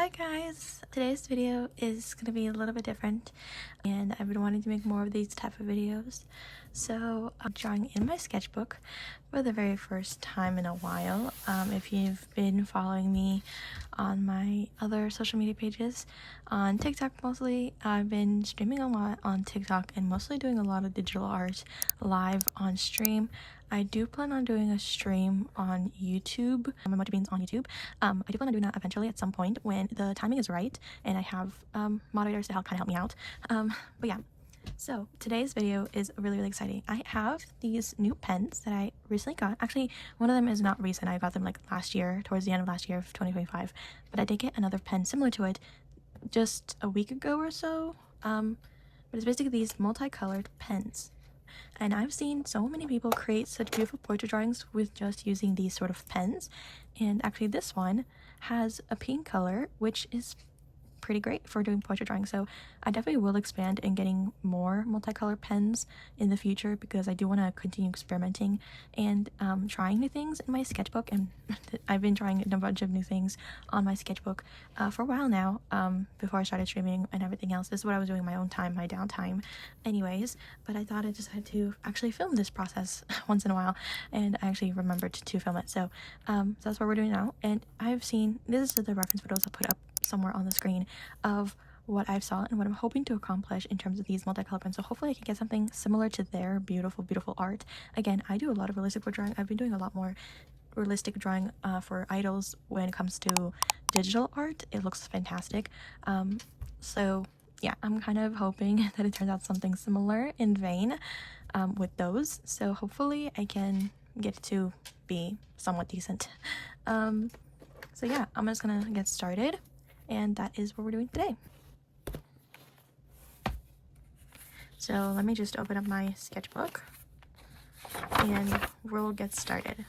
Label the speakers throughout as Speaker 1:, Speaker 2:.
Speaker 1: Hi guys! Today's video is going to be a little bit different and I've been wanting to make more of these type of videos. So I'm drawing in my sketchbook for the very first time in a while. If you've been following me on my other social media pages, on TikTok mostly, I've been streaming a lot on TikTok and mostly doing a lot of digital art live on stream. I do plan on doing a stream on YouTube, emoji beans on YouTube. I do plan on doing that eventually at some point when the timing is right and I have moderators to help me out. But yeah, so today's video is really exciting. I have these new pens that I recently got. Actually, one of them is not recent. I got them like last year, towards the end of last year of 2025. But I did get another pen similar to it just a week ago or so. But it's basically these multicolored pens. And I've seen so many people create such beautiful portrait drawings with just using these sort of pens. And actually this one has a pink color, which is pretty great for doing portrait drawing. So I definitely will expand in getting more multicolor pens in the future because I do want to continue experimenting and trying new things in my sketchbook. And I've been trying a bunch of new things on my sketchbook for a while now, before I started streaming and everything else. This is what I was doing in my own time, my downtime anyways, but I thought I just had to actually film this process once in a while, and I actually remembered to film it. So that's what we're doing now. And I've seen, this is the reference photos I'll put up somewhere on the screen of what I've saw and what I'm hoping to accomplish in terms of these multicolor pens. So hopefully I can get something similar to their beautiful art. Again, I do a lot of realistic drawing. I've been doing a lot more realistic drawing for idols when it comes to digital art. It looks fantastic. So yeah, I'm kind of hoping that it turns out something similar in vein with those. So hopefully I can get to be somewhat decent. So yeah, I'm just gonna get started. And that is what we're doing today. So let me just open up my sketchbook and we'll get started.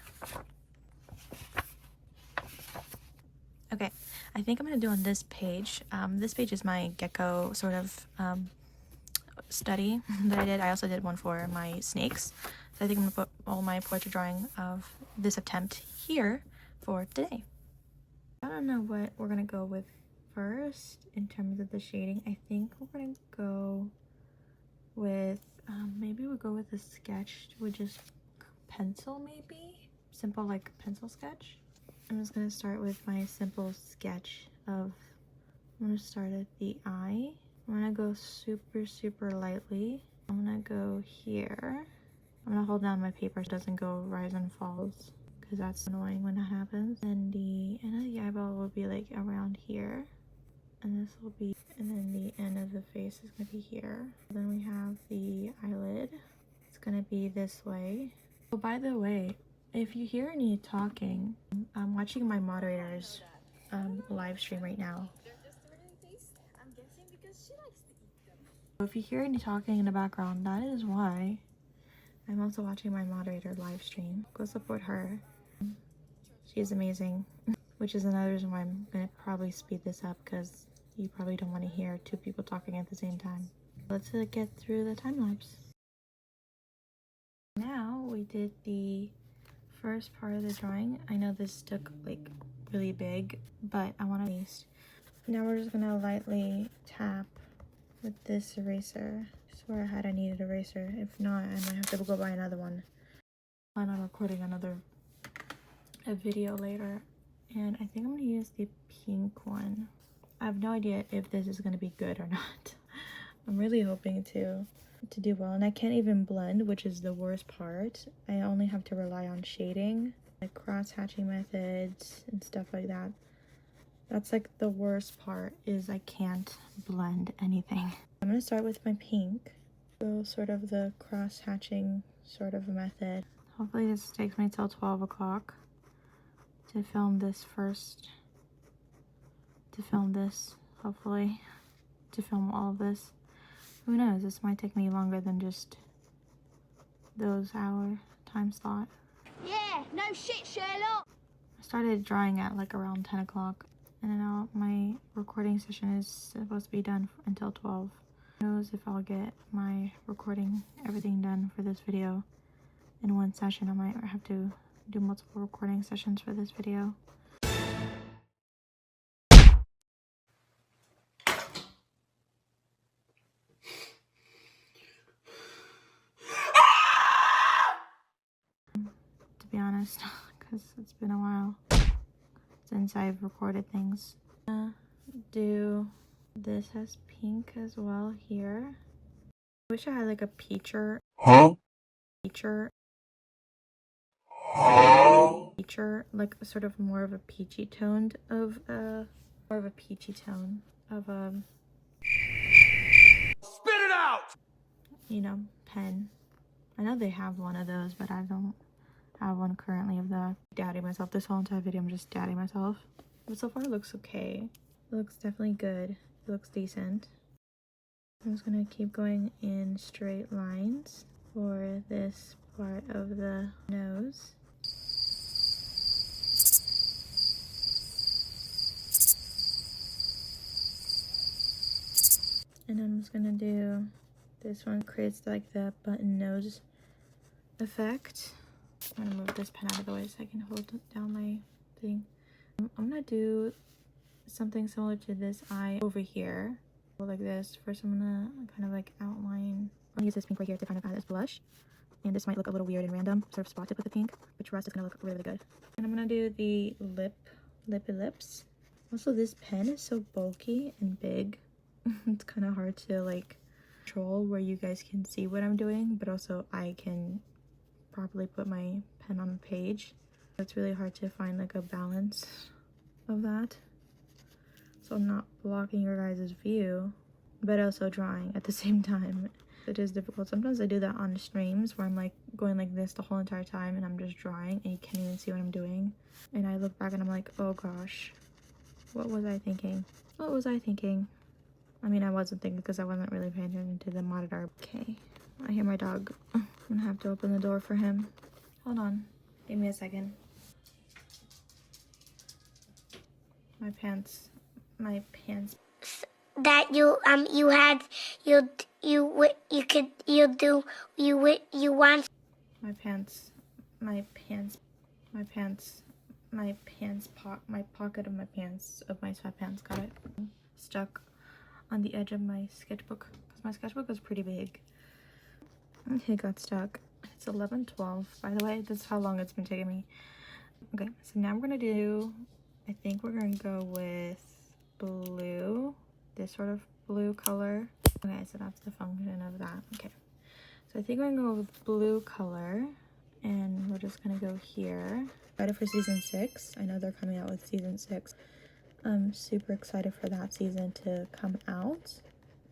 Speaker 1: Okay, I think I'm gonna do on this page. This page is my gecko sort of study that I did. I also did one for my snakes. So I think I'm gonna put all my portrait drawing of this attempt here for today. I don't know what we're gonna go with first in terms of the shading. I think we're gonna go with maybe we'll go with a sketch with just pencil, maybe simple like pencil sketch. I'm just gonna start with my simple sketch of, I'm gonna start at the eye. I'm gonna go super lightly. I'm gonna go here. I'm gonna hold down my paper so it doesn't go rise and falls, because that's annoying when that happens. And the end of the eyeball will be like around here, and this will be, and then the end of the face is gonna be here. Then we have the eyelid. It's gonna be this way. Oh, by the way, if you hear any talking, I'm watching my moderator's live stream right now. So if you hear any talking in the background, that is why. I'm also watching my moderator live stream. Go support her. She is amazing. Which is another reason why I'm gonna probably speed this up, because you probably don't want to hear two people talking at the same time. Let's get through the time lapse. Now we did the first part of the drawing. I know this took like really big, but I want to waste. Now we're just gonna lightly tap with this eraser. I swear I had a needed eraser. If not, I might have to go buy another one. I plan on recording a video later, and I think I'm gonna use the pink one. I have no idea if this is gonna be good or not. I'm really hoping to do well, and I can't even blend, which is the worst part. I only have to rely on shading, like cross-hatching methods and stuff like that. That's like the worst part, is I can't blend anything. I'm gonna start with my pink. So sort of the cross-hatching sort of method. Hopefully this takes me till 12 o'clock to film this hopefully, to film all of this. Who knows, this might take me longer than just those hour time slot.
Speaker 2: Yeah, no shit, Sherlock.
Speaker 1: I started drawing at like around 10 o'clock, and now my recording session is supposed to be done until 12. Who knows if I'll get my recording, everything done for this video in one session. I might have to do multiple recording sessions for this video. It's been a while since I've recorded things. Do this as pink as well here. I wish I had like a peacher. Peacher, like sort of more of a peachy toned of
Speaker 3: Spit it out!
Speaker 1: You know, pen. I know they have one of those, but I don't have one currently of that. Doubting myself. This whole entire video I'm just doubting myself. But so far it looks okay. It looks definitely good. It looks decent. I'm just gonna keep going in straight lines for this part of the nose. And I'm just gonna do this one, creates like the button nose effect. I'm gonna move this pen out of the way so I can hold down my thing. I'm gonna do something similar to this eye over here, like this. First I'm gonna kind of like outline. I'm gonna use this pink right here to kind of add as blush, and this might look a little weird and random, sort of spotted with the pink, but the rest is gonna look really, really good. And I'm gonna do the lippy lips. Also, this pen is so bulky and big. It's kind of hard to like control where you guys can see what I'm doing, but also I can properly put my pen on the page. It's really hard to find like a balance of that, so I'm not blocking your guys' view but also drawing at the same time. It is difficult. Sometimes I do that on streams where I'm like going like this the whole entire time and I'm just drawing and you can't even see what I'm doing, and I look back and I'm like, oh gosh, what was I thinking? I mean, I wasn't thinking because I wasn't really paying attention to the monitor. Okay, I hear my dog. I'm gonna have to open the door for him. Hold on, give me a second. My pants.
Speaker 2: That you want.
Speaker 1: My pocket of my pants, of my sweatpants got it stuck on the edge of my sketchbook because my sketchbook is pretty big. It got stuck. It's 11:12, by the way. This is how long it's been taking me. Okay, so now we're gonna do, I think we're gonna go with blue, this sort of blue color. Okay, so that's the function of that. Okay, so I think we're gonna go with blue color, and we're just gonna go here. Excited for season 6. I know they're coming out with season 6. I'm super excited for that season to come out.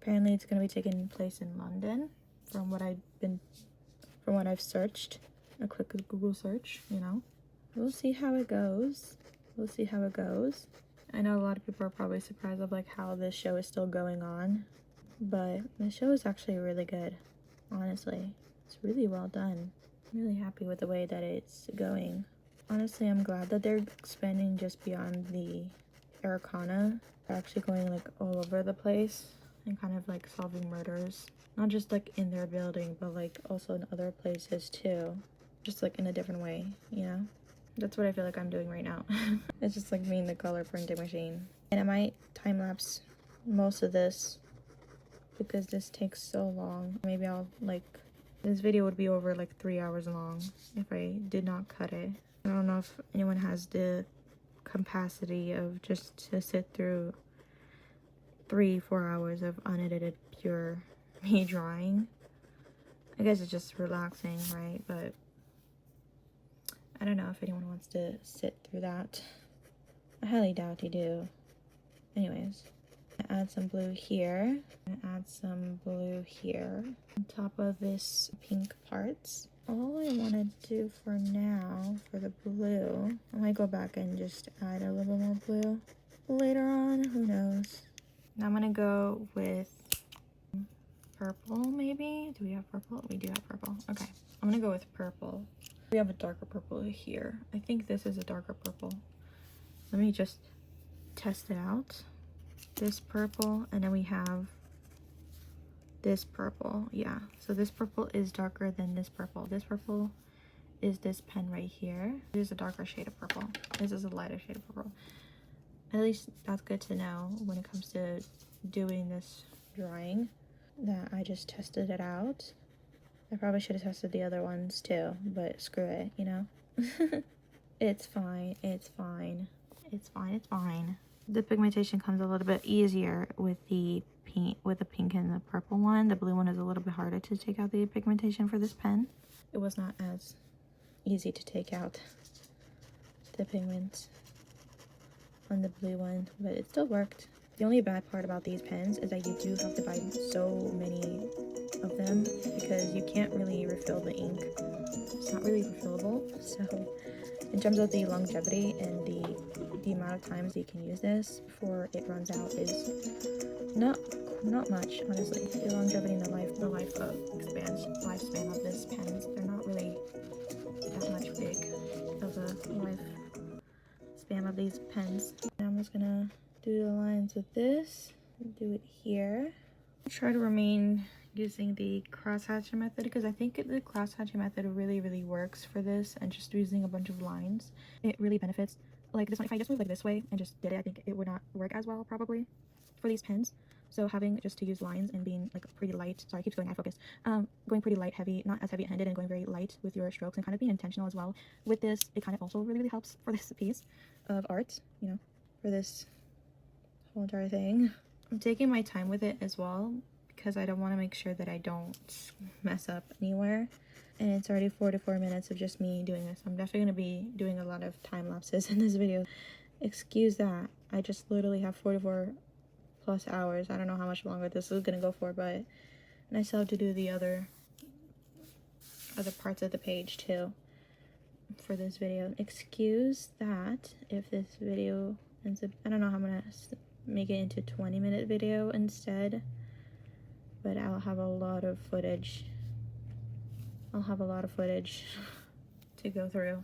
Speaker 1: Apparently it's gonna be taking place in London, from what I've searched. A quick Google search, you know. We'll see how it goes. I know a lot of people are probably surprised of like how this show is still going on, but the show is actually really good. Honestly, it's really well done. I'm really happy with the way that it's going. Honestly, I'm glad that they're expanding just beyond the Arcana. They're actually going like all over the place and kind of like solving murders, not just like in their building, but like also in other places too, just like in a different way, you know. That's what I feel like I'm doing right now. It's just like me in the color printing machine. And I might time-lapse most of this because this takes so long. Maybe I'll like, this video would be over like 3 hours long if I did not cut it. I don't know if anyone has the capacity of just to sit through 3-4 hours of unedited pure me drawing. I guess it's just relaxing, right? But I don't know if anyone wants to sit through that. I highly doubt you do. Anyways, add some blue here. Add some blue here on top of this pink parts. All I want to do for now, for the blue, I might go back and just add a little more blue later on. Who knows? Now I'm gonna go with purple, maybe? Do we have purple? We do have purple. Okay, I'm gonna go with purple. We have a darker purple here. I think this is a darker purple. Let me just test it out. This purple, and then we have this purple. Yeah, so this purple is darker than this purple. This purple is this pen right here. There's a darker shade of purple. This is a lighter shade of purple. At least that's good to know when it comes to doing this drawing, that I just tested it out. I probably should have tested the other ones too, but screw it, you know. It's fine. It's fine. It's fine. It's fine. The pigmentation comes a little bit easier with the pink and the purple one. The blue one is a little bit harder to take out the pigmentation for this pen. It was not as easy to take out the pigment on the blue one, but it still worked. The only bad part about these pens is that you do have to buy so many of them because you can't really refill the ink. It's not really refillable. So in terms of the longevity and the amount of times you can use this before it runs out is not much, honestly. The longevity and the lifespan of this pen, they're not really that much big of a lifespan of these pens. Now I'm just gonna do the lines with this, do it here. Try to remain using the cross-hatching method because I think the cross-hatching method really works for this, and just using a bunch of lines, it really benefits. Like this one, if I just moved like this way and just did it, I think it would not work as well probably for these pens. So having just to use lines and being like pretty light, sorry, I keep going out of focus, going pretty light, heavy, not as heavy-handed, and going very light with your strokes and kind of being intentional as well with this, it kind of also really helps for this piece of art, you know, for this whole entire thing. I'm taking my time with it as well because I don't want to make sure that I don't mess up anywhere. And it's already 44 minutes of just me doing this. I'm definitely going to be doing a lot of time lapses in this video. Excuse that. I just literally have 44 plus hours. I don't know how much longer this is going to go for, but and I still have to do the other parts of the page too for this video. Excuse that if this video ends up, I don't know how I'm going to make it into a 20-minute video instead, but I'll have a lot of footage. To go through,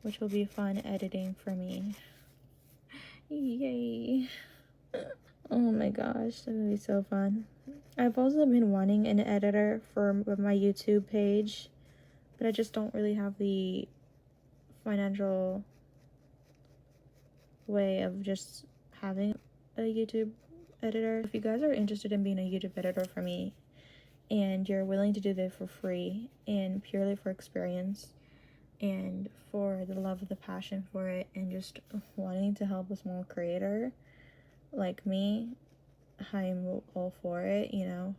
Speaker 1: which will be fun editing for me. Yay. Oh my gosh, that would be so fun. I've also been wanting an editor for my YouTube page, but I just don't really have the financial way of just having a YouTube editor. If you guys are interested in being a YouTube editor for me and you're willing to do this for free and purely for experience and for the love of the passion for it and just wanting to help a small creator like me, I'm all for it, you know.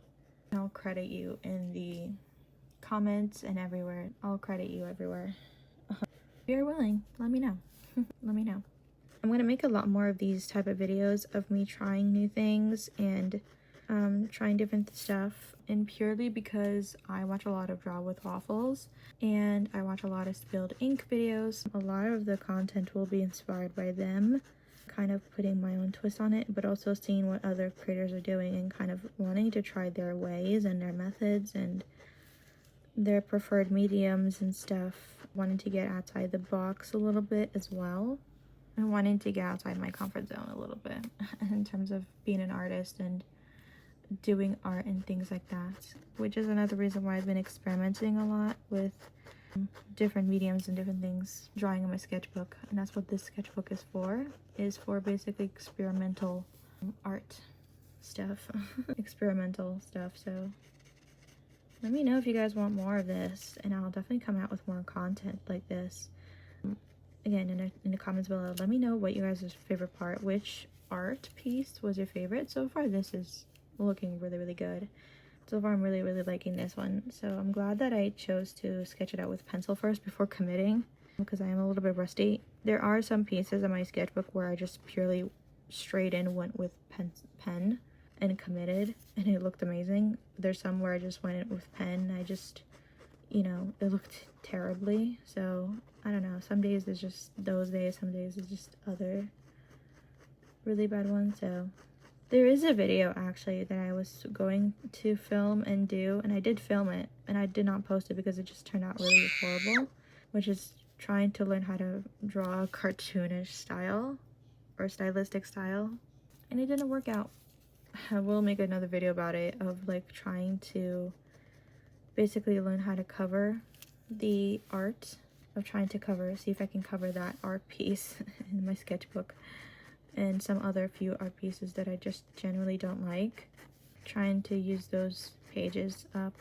Speaker 1: I'll credit you in the comments and everywhere. I'll credit you everywhere. If you're willing, let me know. Let me know. I'm gonna make a lot more of these type of videos of me trying new things and trying different stuff, and purely because I watch a lot of Draw with Waffles and I watch a lot of spilled ink videos. A lot of the content will be inspired by them, kind of putting my own twist on it, but also seeing what other creators are doing and kind of wanting to try their ways and their methods and their preferred mediums and stuff, wanting to get outside the box a little bit as well, and wanting to get outside my comfort zone a little bit in terms of being an artist and doing art and things like that, which is another reason why I've been experimenting a lot with different mediums and different things, drawing in my sketchbook. And that's what this sketchbook is for basically experimental art stuff. Experimental stuff. So let me know if you guys want more of this, and I'll definitely come out with more content like this. Again, in the comments below, let me know what you guys' favorite part, which art piece was your favorite. So far this is looking really good. So far I'm really liking this one, so I'm glad that I chose to sketch it out with pencil first before committing, because I am a little bit rusty. There are some pieces in my sketchbook where I just purely straight in went with pen and committed, and it looked amazing. There's some where I just went with pen, I just, you know, it looked terribly. So I don't know, some days it's just those days, some days it's just other really bad ones. So there is a video actually that I was going to film and do, and I did film it, and I did not post it because it just turned out really horrible, which is trying to learn how to draw a cartoonish style or stylistic style, and it didn't work out. I will make another video about it, of like trying to basically learn how to cover the art, of trying to see if I can cover that art piece in my sketchbook and some other few art pieces that I just generally don't like, trying to use those pages up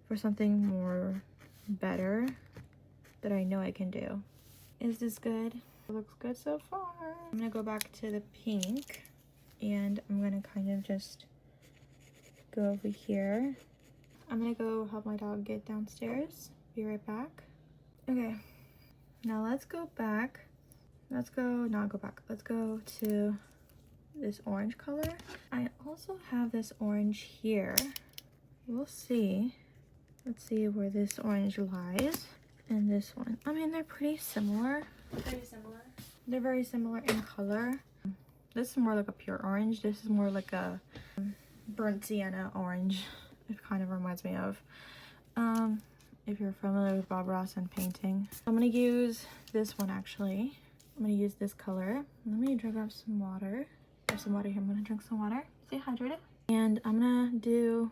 Speaker 1: for something more better that I know I can do. Is this good? It looks good so far. I'm gonna go back to the pink and I'm gonna kind of just go over here. I'm gonna go help my dog get downstairs. Be right back. Okay, now let's go back. Let's go to this orange color. I also have this orange here. We'll see. Let's see where this orange lies. And this one. I mean, they're pretty similar. They're very similar in color. This is more like a pure orange. This is more like a burnt sienna orange. It kind of reminds me of. If you're familiar with Bob Ross and painting. I'm gonna use this one actually. I'm gonna use this color. Let me drink up some water. There's some water here. I'm gonna drink some water. Stay hydrated. And I'm gonna do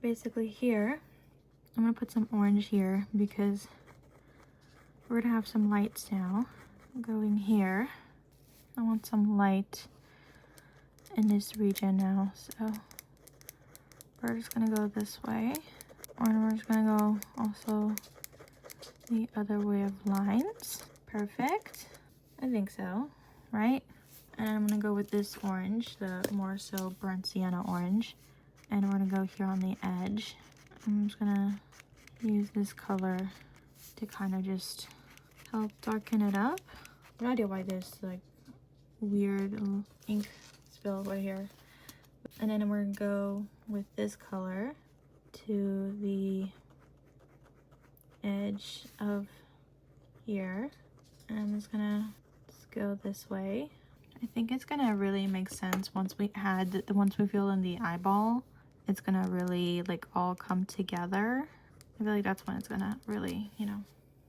Speaker 1: basically here. I'm gonna put some orange here because we're gonna have some lights now going here. I want some light in this region now, so we're just gonna go this way, and we're just gonna go also the other way of lines. Perfect. I think so, right? And I'm gonna go with this orange, the more so burnt sienna orange, and we're gonna go here on the edge. I'm just gonna use this color to kind of just help darken it up. No idea why there's like weird ink spill right here. And then we're gonna go with this color to the edge of here. And I'm just gonna go this way. I think it's gonna really make sense once we fill in the eyeball. It's gonna really like all come together. I feel like that's when it's gonna really, you know,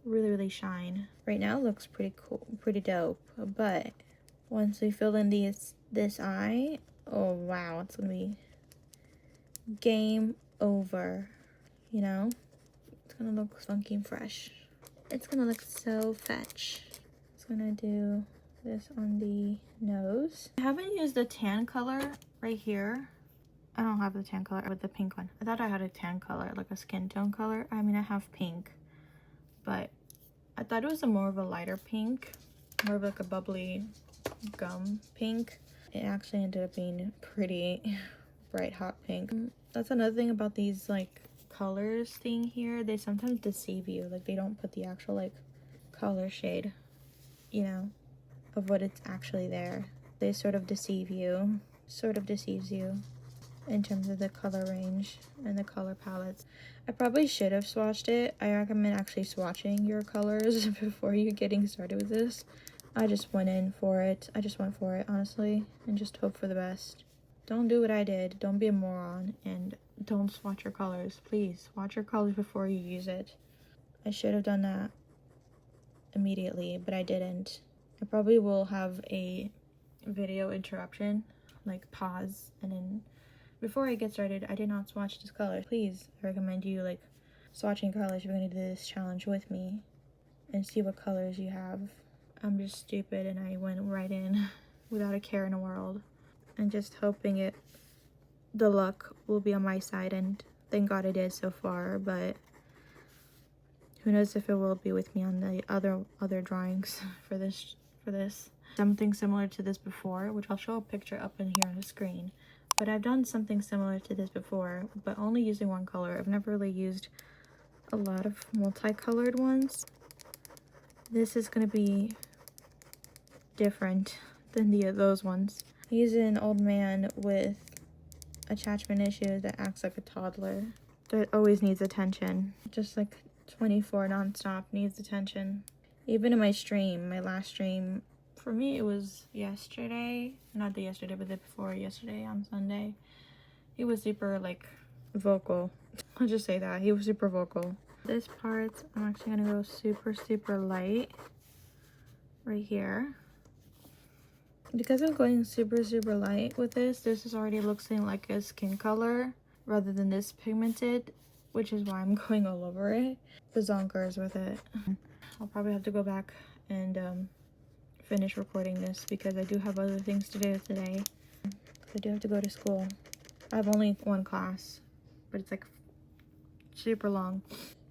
Speaker 1: really shine. Right now it looks pretty cool, pretty dope, but once we fill in this eye, oh wow, it's gonna be game over, you know? It's gonna look funky and fresh. It's gonna look so fetch. It's gonna do this on the nose. I haven't used the tan color right here. I don't have the tan color with the pink one. I thought I had a tan color, like a skin tone color. I mean, I have pink, but I thought it was more of a lighter pink, more of like a bubbly gum pink. It actually ended up being pretty bright hot pink. That's another thing about these like colors thing here. They sometimes deceive you. Like they don't put the actual like color shade, you know, of what it's actually there. They sort of deceives you in terms of the color range and the color palettes. I probably should have swatched it. I recommend actually swatching your colors before you're getting started with this. I just went for it, honestly, and just hope for the best. Don't do what I did. Don't be a moron and don't swatch your colors. Please swatch your colors before you use it. I should have done that immediately, but I didn't. I probably will have a video interruption, like pause, and then before I get started, I did not swatch this color. Please, I recommend you like swatching colors if you're gonna do this challenge with me and see what colors you have. I'm just stupid and I went right in without a care in the world and just hoping the luck will be on my side, and thank God it is so far, but who knows if it will be with me on the other drawings for this. Something similar to this before, which I'll show a picture up in here on the screen. But I've done something similar to this before, but only using one color. I've never really used a lot of multicolored ones. This is gonna be different than those ones. He's an old man with attachment issues that acts like a toddler. That always needs attention. Just like 24 nonstop needs attention. Even in my last stream, for me it was yesterday, not the yesterday, but the before yesterday on Sunday. He was super like vocal. I'll just say that. He was super vocal. This part, I'm actually gonna go super light right here. Because I'm going super light with this is already looking like a skin color rather than this pigmented, which is why I'm going all over it. Bazonkers with it. I'll probably have to go back and finish recording this because I do have other things to do today. I do have to go to school. I have only one class, but it's like super long.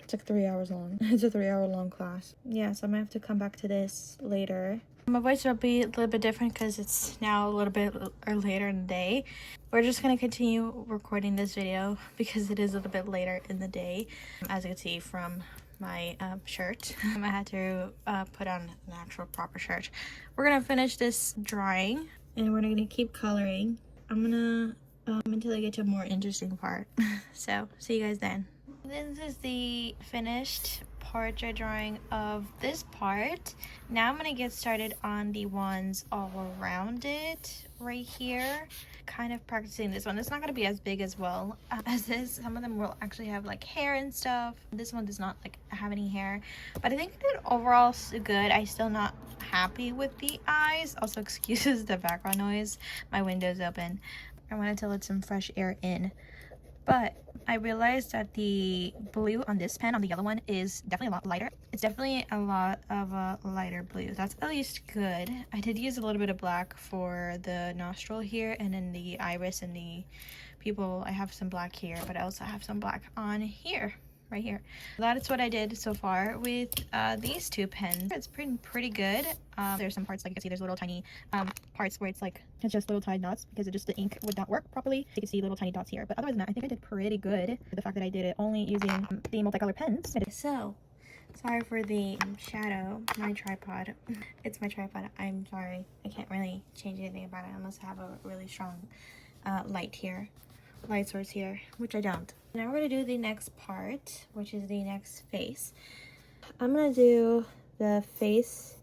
Speaker 1: It's like 3 hours long. It's a 3 hour long class. Yeah, so I'm gonna have to come back to this later. My voice will be a little bit different because it's now a little bit later in the day. We're just gonna continue recording this video because it is a little bit later in the day. As you can see from my shirt, I had to put on an actual proper shirt. We're gonna finish this drawing and we're gonna keep coloring. I'm gonna until I get to a more interesting part. So see you guys then. This is the finished portrait drawing of this part. Now I'm gonna get started on the ones all around it right here. Kind of practicing this one. It's not gonna be as big as well as this. Some of them will actually have like hair and stuff. This one does not like have any hair, but I think it did overall good. I still not happy with the eyes. Also excuses the background noise. My window's open. I wanted to let some fresh air in. But I realized that the blue on this pen, on the yellow one, is definitely a lot lighter. It's definitely a lot of a lighter blue. That's at least good. I did use a little bit of black for the nostril here, and then the iris and the pupil. I have some black here, but I also have some black on here. Right here. That is what I did so far with these two pens. It's pretty good. There's some parts, like you can see, there's little tiny parts where it's just little tiny dots because the ink would not work properly. You can see little tiny dots here, but other than that, I think I did pretty good. The fact that I did it only using the multicolor pens. So, sorry for the shadow. My tripod. It's my tripod. I'm sorry. I can't really change anything about it. I must have a really strong light source here, which I don't. Now we're gonna do the next part, which is the next face. I'm gonna do the face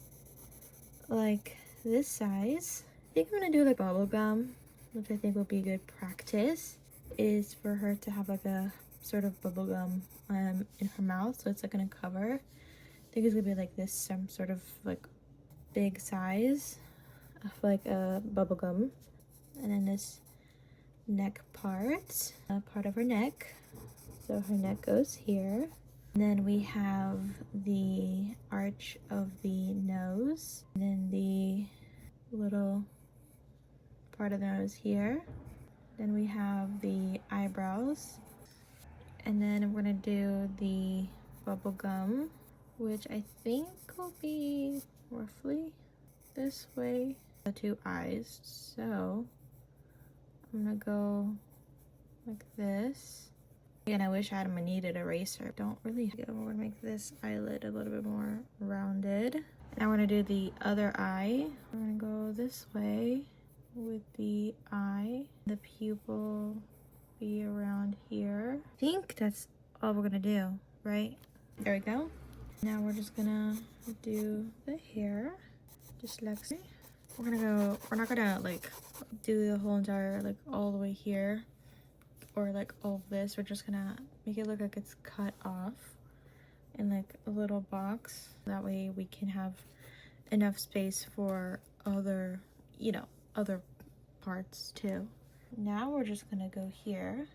Speaker 1: like this size. I think I'm gonna do like bubble gum, which I think will be good practice, is for her to have like a sort of bubble gum in her mouth, so it's like gonna cover. I think it's gonna be like this, some sort of like big size of like a bubble gum, and then this neck part of her neck, so her neck goes here, and then we have the arch of the nose, and then the little part of the nose here, then we have the eyebrows, and then we're gonna do the bubble gum, which I think will be roughly this way, the two eyes. So I'm gonna go like this. Again, I wish I had a kneaded eraser. Don't really. We're gonna make this eyelid a little bit more rounded. Now we're gonna do the other eye. We're gonna go this way with the eye. The pupil be around here. I think that's all we're gonna do, right? There we go. Now we're just gonna do the hair, just like so. We're not gonna like do the whole entire like all the way here or like all of this. We're just gonna make it look like it's cut off in like a little box. That way we can have enough space for other, other parts too. Now we're just gonna go here,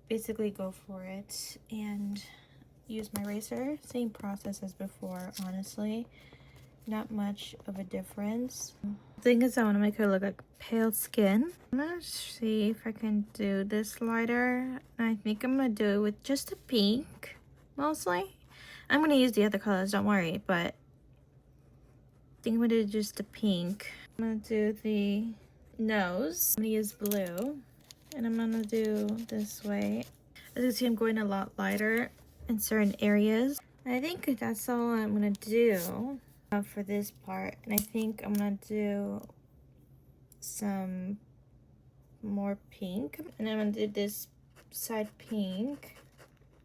Speaker 1: basically go for it and use my eraser. Same process as before, honestly. Not much of a difference. The thing is, I want to make her look like pale skin. I'm gonna see if I can do this lighter. I think I'm gonna do it with just a pink, mostly. I'm gonna use the other colors, don't worry, but I think I'm gonna do just a pink. I'm gonna do the nose. I'm gonna use blue, and I'm gonna do this way. As you can see, I'm going a lot lighter in certain areas. I think that's all I'm gonna do for this part, and I think I'm gonna do some more pink, and I'm gonna do this side pink.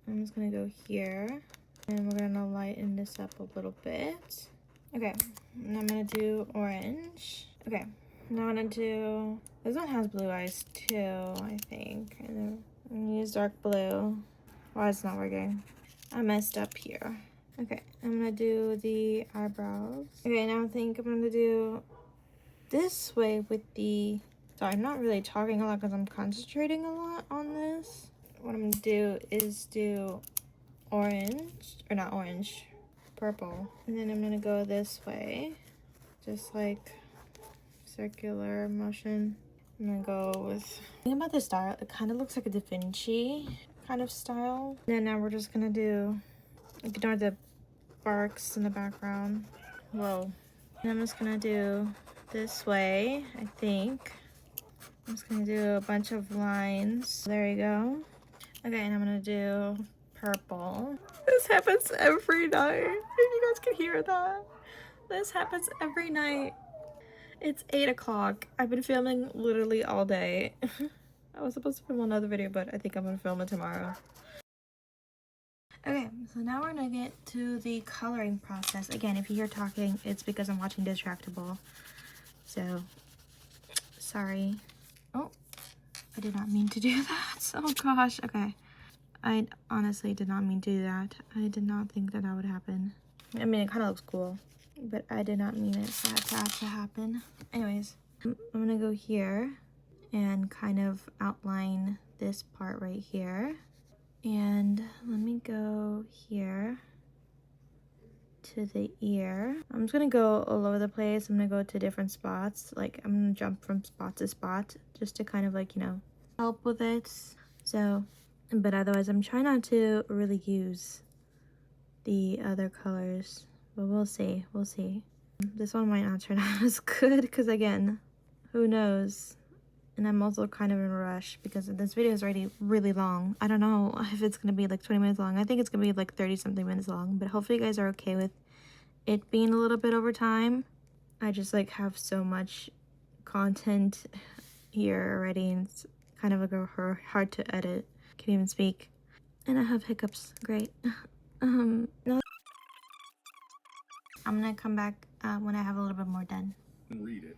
Speaker 1: I'm just gonna go here, and we're gonna lighten this up a little bit. Okay, and I'm gonna do orange. Okay, now I'm gonna do, this one has blue eyes too, I think, and then I'm gonna use dark blue. Why it's not working? I messed up here. Okay, I'm gonna do the eyebrows. Okay, now I think I'm gonna do this way with the, sorry, I'm not really talking a lot because I'm concentrating a lot on this. What I'm gonna do is do orange, or not orange, purple. And then I'm gonna go this way, just like circular motion. I'm gonna go with, the thing about this style, it kind of looks like a Da Vinci kind of style. And then now we're just gonna do Ignore the barks in the background. Whoa. And I'm just gonna do this way, I think. I'm just gonna do a bunch of lines. There you go. Okay, and I'm gonna do purple. This happens every night. If you guys can hear that. This happens every night. It's 8 o'clock. I've been filming literally all day. I was supposed to film another video, but I think I'm gonna film it tomorrow. Okay, so now we're gonna get to the coloring process. Again, if you hear talking, it's because I'm watching Distractable. So, sorry. Oh, I did not mean to do that. Oh gosh, okay. I honestly did not mean to do that. I did not think that would happen. I mean, it kind of looks cool, but I did not mean it for that to happen. Anyways, I'm gonna go here and kind of outline this part right here. And let me go here to the ear. I'm just gonna go all over the place. I'm gonna go to different spots. Like, I'm gonna jump from spot to spot just to kind of like, you know, help with it. So, but otherwise I'm trying not to really use the other colors, but we'll see. This one might not turn out as good because, again, who knows. And I'm also kind of in a rush because this video is already really long. I don't know if it's gonna be like 20 minutes long. I think it's gonna be like 30 something minutes long, but hopefully you guys are okay with it being a little bit over time. I just like have so much content here already, and it's kind of like hard to edit. Can't even speak. And I have hiccups. Great. No. I'm gonna come back when I have a little bit more done.
Speaker 4: Read it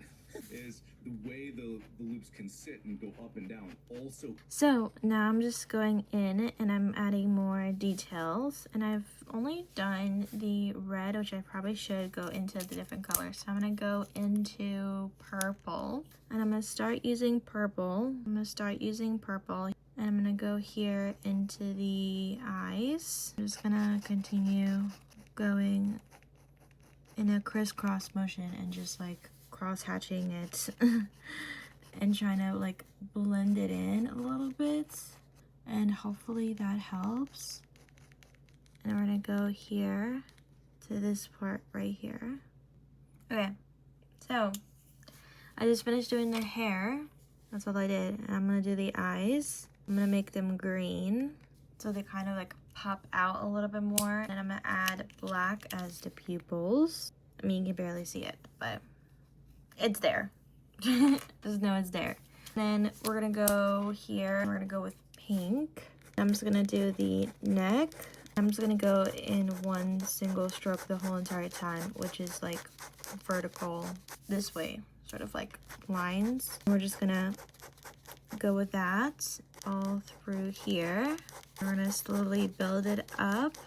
Speaker 4: is the way the loops can sit and go up and down also.
Speaker 1: So now I'm just going in and I'm adding more details, and I've only done the red, which I probably should go into the different colors. So I'm gonna go into purple, and I'm gonna start using purple. And I'm gonna go here into the eyes. I'm just gonna continue going in a crisscross motion and just like cross hatching it and trying to like blend it in a little bit, and hopefully that helps. And we're gonna go here to this part right here. Okay, so I just finished doing their hair. That's all I did. And I'm gonna do the eyes. I'm gonna make them green so they kind of like pop out a little bit more. And I'm gonna add black as the pupils. I mean, you can barely see it, but it's there. Just know it's there. Then we're gonna go here. We're gonna go with pink. I'm just gonna do the neck. I'm just gonna go in one single stroke the whole entire time, which is like vertical this way, sort of like lines. We're just gonna go with that all through here. We're gonna slowly build it up.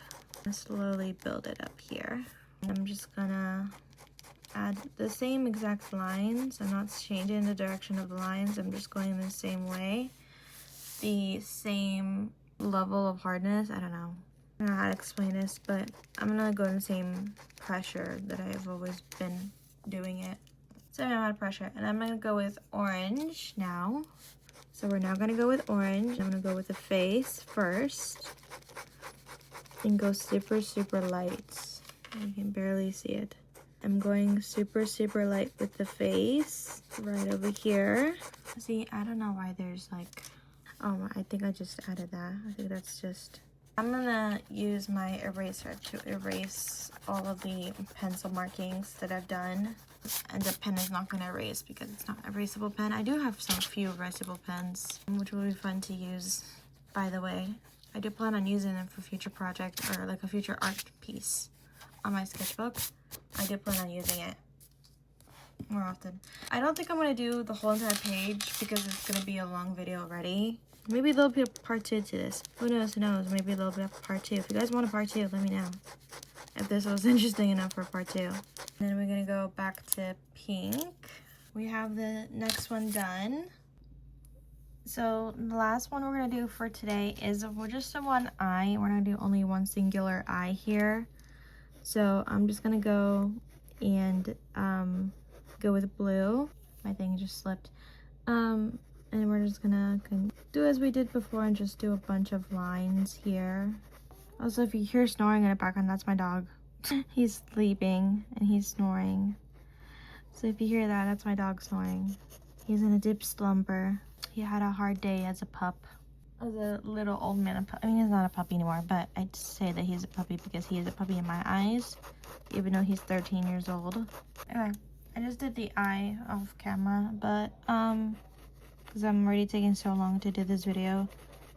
Speaker 1: Here. I'm just gonna add the same exact lines. I'm not changing the direction of the lines. I'm just going the same way. The same level of hardness. I don't know how to explain this, but I'm gonna go in the same pressure that I've always been doing it. Same amount of pressure. And I'm gonna go with orange now. So we're now gonna go with orange. I'm gonna go with the face first. And go super, super light. You can barely see it. I'm going super, super light with the face right over here. See, I don't know why there's like, oh, I think I just added that. I think that's just, I'm gonna use my eraser to erase all of the pencil markings that I've done. And the pen is not gonna erase because it's not an erasable pen. I do have some few erasable pens, which will be fun to use, by the way. I do plan on using them for future project or like a future art piece on my sketchbook. I do plan on using it more often. I don't think I'm gonna do the whole entire page because it's gonna be a long video already. Maybe there'll be a part 2 to this. Who knows, maybe there'll be a part 2. If you guys want a part 2, let me know. If this was interesting enough for a part 2. And then we're gonna go back to pink. We have the next one done. So the last one we're gonna do for today is just a one eye. We're gonna do only one singular eye here. So I'm just gonna go and go with blue. My thing just slipped. And we're just gonna do as we did before and just do a bunch of lines here Also, if you hear snoring in the background, that's my dog. He's sleeping and he's snoring. So if you hear that, that's my dog snoring. He's in a deep slumber. He had a hard day as a pup. As a little old man, I mean, he's not a puppy anymore, but I'd say that he's a puppy because he is a puppy in my eyes, even though he's 13 years old. Anyway, I just did the eye off camera, but, because I'm already taking so long to do this video.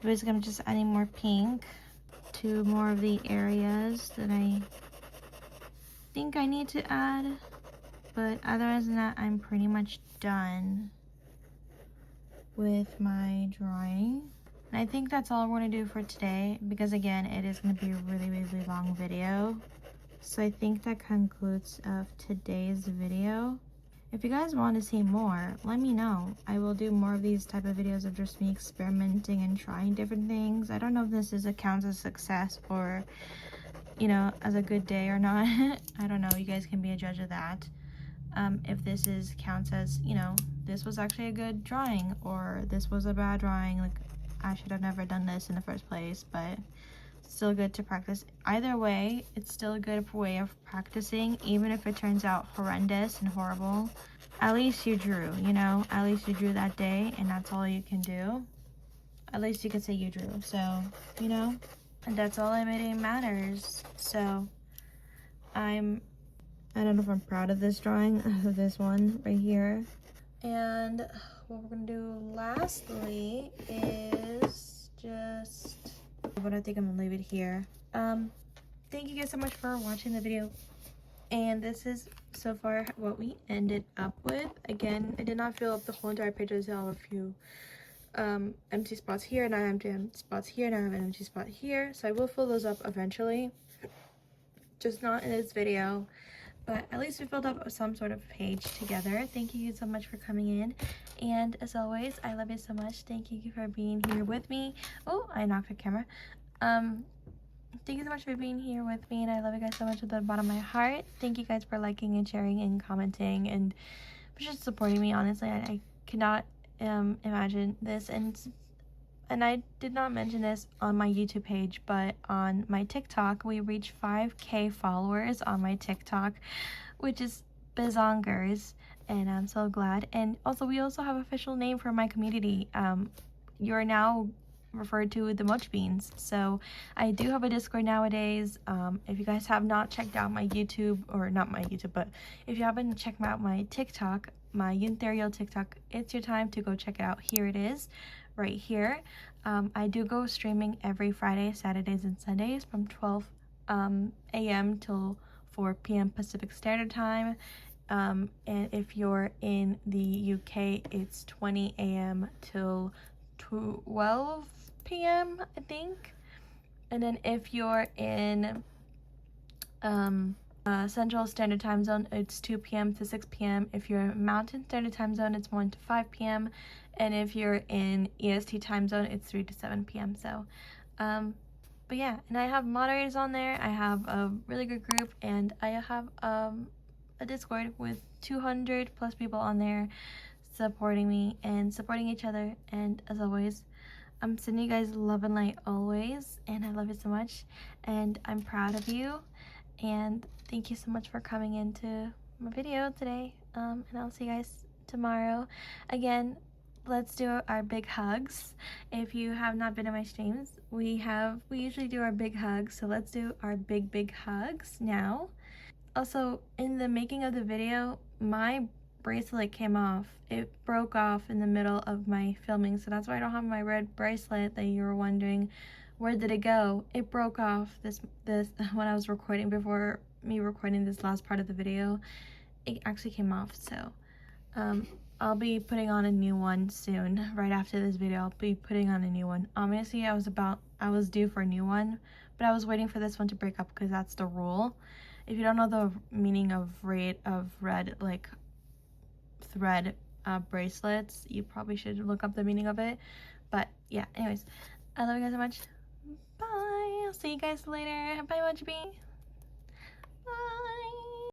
Speaker 1: Basically, I'm just adding more pink to more of the areas that I think I need to add. But otherwise than that, I'm pretty much done with my drawing. And I think that's all we're going to do for today, because again, it is going to be a really, really long video. So I think that concludes of today's video. If you guys want to see more, let me know. I will do more of these type of videos of just me experimenting and trying different things. I don't know if this counts as success or, you know, as a good day or not. I don't know. You guys can be a judge of that. If this counts as, you know, this was actually a good drawing or this was a bad drawing, like I should have never done this in the first place, but it's still good to practice. Either way, it's still a good way of practicing, even if it turns out horrendous and horrible. At least you drew, you know, at least you drew that day, and that's all you can do. At least you can say you drew, so, you know, and that's all that really matters. So I don't know if I'm proud of this drawing, of this one right here. And what we're gonna do lastly is just, but I think I'm gonna leave it here. Thank you guys so much for watching the video. And this is so far what we ended up with. Again, I did not fill up the whole entire page. I still have a few empty spots here, and I have empty spots here, and I have an empty spot here. So I will fill those up eventually. Just not in this video. But at least we filled up some sort of page together. Thank you so much for coming in. And as always, I love you so much. Thank you for being here with me. Oh, I knocked the camera. Thank you so much for being here with me. And I love you guys so much at the bottom of my heart. Thank you guys for liking and sharing and commenting and for just supporting me. Honestly, I cannot imagine this. And I did not mention this on my YouTube page, but on my TikTok, we reached 5K followers on my TikTok, which is bazongers, and I'm so glad. And also, we also have an official name for my community. You're now referred to the Mochi Beans. So I do have a Discord nowadays. If you guys have not checked out my YouTube, or not my YouTube, but if you haven't checked out my TikTok, my Yuntherio TikTok, it's your time to go check it out. Here it is. Right here. I do go streaming every Friday, Saturdays, and Sundays from 12 a.m. till 4 p.m. Pacific Standard Time. And if you're in the UK, it's 20 a.m. till 12 p.m. I think. And then if you're in Central Standard Time Zone, it's 2 p.m. to 6 p.m. If you're in Mountain Standard Time Zone, it's 1 to 5 p.m. And if you're in EST time zone, it's 3 to 7 p.m. So, but yeah, and I have moderators on there. I have a really good group, and I have a Discord with 200 plus people on there supporting me and supporting each other. And as always, I'm sending you guys love and light always, and I love you so much, and I'm proud of you. And thank you so much for coming into my video today. And I'll see you guys tomorrow. Again, let's do our big hugs. If you have not been to my streams, we usually do our big hugs, so let's do our big hugs now. Also, in the making of the video, my bracelet came off. It broke off in the middle of my filming, so that's why I don't have my red bracelet that you were wondering where did it go. It broke off this when I was recording, before me recording this last part of the video. It actually came off, so I'll be putting on a new one soon. Right after this video, I'll be putting on a new one. Obviously, I was due for a new one, but I was waiting for this one to break up because that's the rule. If you don't know the meaning of red like thread bracelets, you probably should look up the meaning of it. But yeah, anyways, I love you guys so much. Bye. I'll see you guys later. Bye, Mochi Bee. Bye.